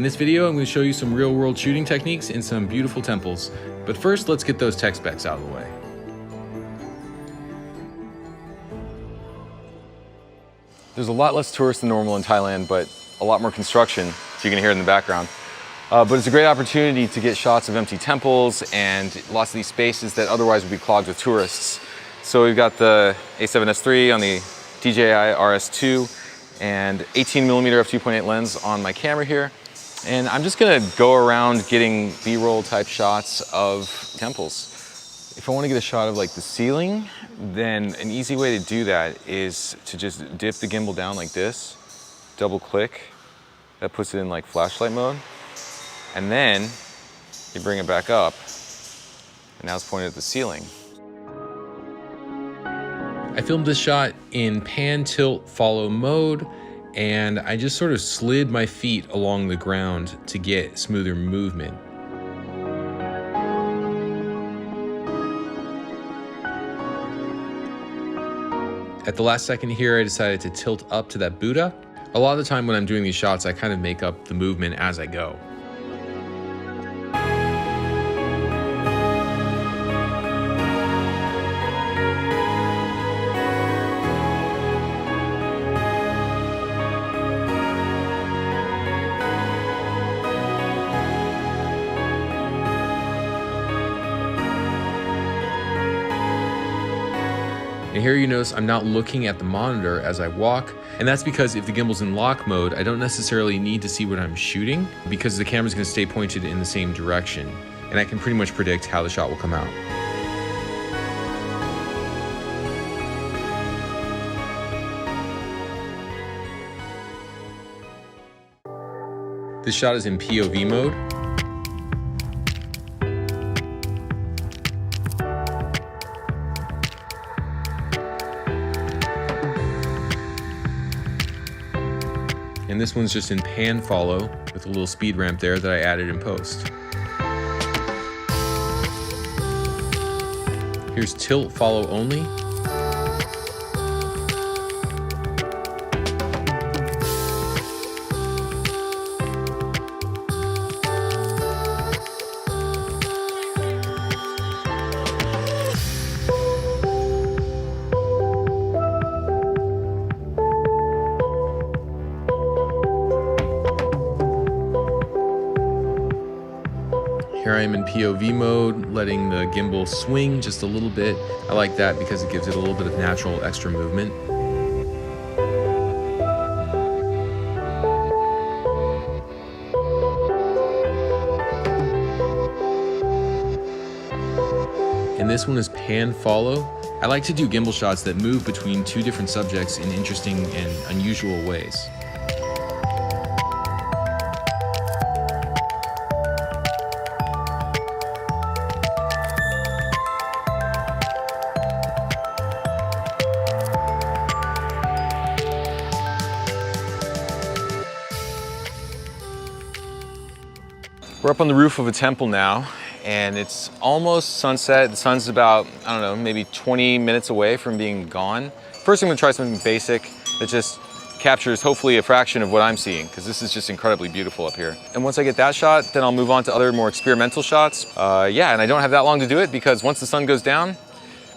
In this video, I'm going to show you some real-world shooting techniques in some beautiful temples. But first, let's get those tech specs out of the way. There's a lot less tourists than normal in Thailand, but a lot more construction, so you can hear it in the background. But it's a great opportunity to get shots of empty temples and lots of these spaces that otherwise would be clogged with tourists. So we've got the A7S III on the DJI RS2 and 18mm f2.8 lens on my camera here. And I'm just gonna go around getting B-roll type shots of temples. If I wanna get a shot of like the ceiling, then an easy way to do that is to just dip the gimbal down like this, double click, that puts it in like flashlight mode, and then you bring it back up, and now it's pointed at the ceiling. I filmed this shot in pan, tilt, follow mode, and I just sort of slid my feet along the ground to get smoother movement. At the last second here, I decided to tilt up to that Buddha. A lot of the time when I'm doing these shots, I kind of make up the movement as I go. And here you notice I'm not looking at the monitor as I walk, and that's because if the gimbal's in lock mode, I don't necessarily need to see what I'm shooting because the camera's gonna stay pointed in the same direction, and I can pretty much predict how the shot will come out. This shot is in POV mode. And this one's just in pan follow with a little speed ramp there that I added in post. Here's tilt follow only. Here I am in POV mode, letting the gimbal swing just a little bit. I like that because it gives it a little bit of natural extra movement. And this one is pan follow. I like to do gimbal shots that move between two different subjects in interesting and unusual ways. We're up on the roof of a temple now, and it's almost sunset. The sun's about, I don't know, maybe 20 minutes away from being gone. First, I'm gonna try something basic that just captures hopefully a fraction of what I'm seeing, because this is just incredibly beautiful up here. And once I get that shot, then I'll move on to other more experimental shots. Yeah, and I don't have that long to do it because once the sun goes down,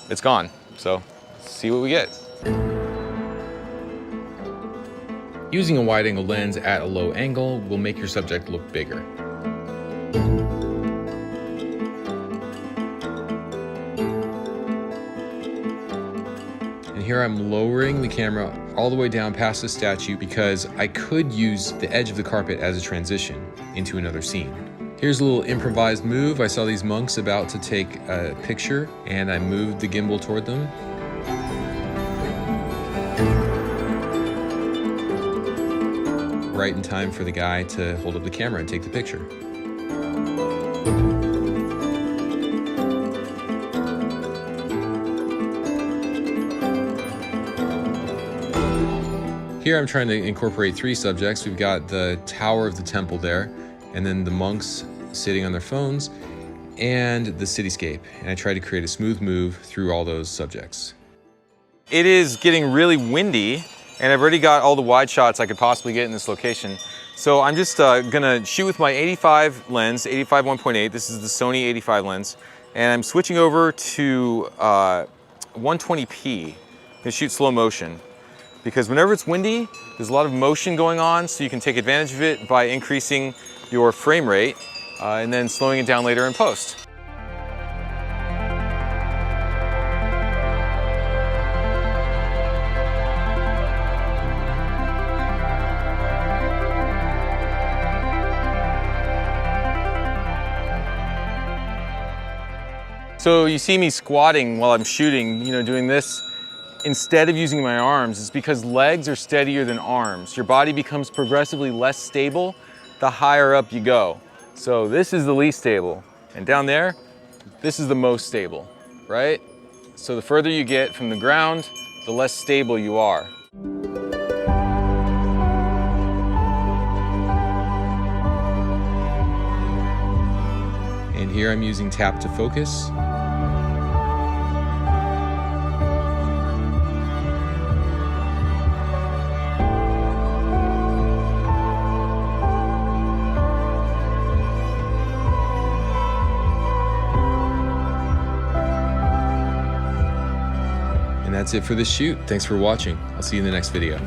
it's gone. So, let's see what we get. Using a wide-angle lens at a low angle will make your subject look bigger. And here I'm lowering the camera all the way down past the statue because I could use the edge of the carpet as a transition into another scene. Here's a little improvised move. I saw these monks about to take a picture and I moved the gimbal toward them. Right in time for the guy to hold up the camera and take the picture. Here I'm trying to incorporate three subjects. We've got the tower of the temple there, and then the monks sitting on their phones, and the cityscape. And I tried to create a smooth move through all those subjects. It is getting really windy, and I've already got all the wide shots I could possibly get in this location. So I'm just gonna shoot with my 85 lens, 85 1.8. This is the Sony 85 lens. And I'm switching over to 120p to shoot slow motion. Because whenever it's windy, there's a lot of motion going on, so you can take advantage of it by increasing your frame rate and then slowing it down later in post. So you see me squatting while I'm shooting, doing this instead of using my arms. It's because legs are steadier than arms. Your body becomes progressively less stable the higher up you go. So this is the least stable, and down there, this is the most stable, right? So the further you get from the ground, the less stable you are. And here I'm using tap to focus. And that's it for this shoot. Thanks for watching. I'll see you in the next video.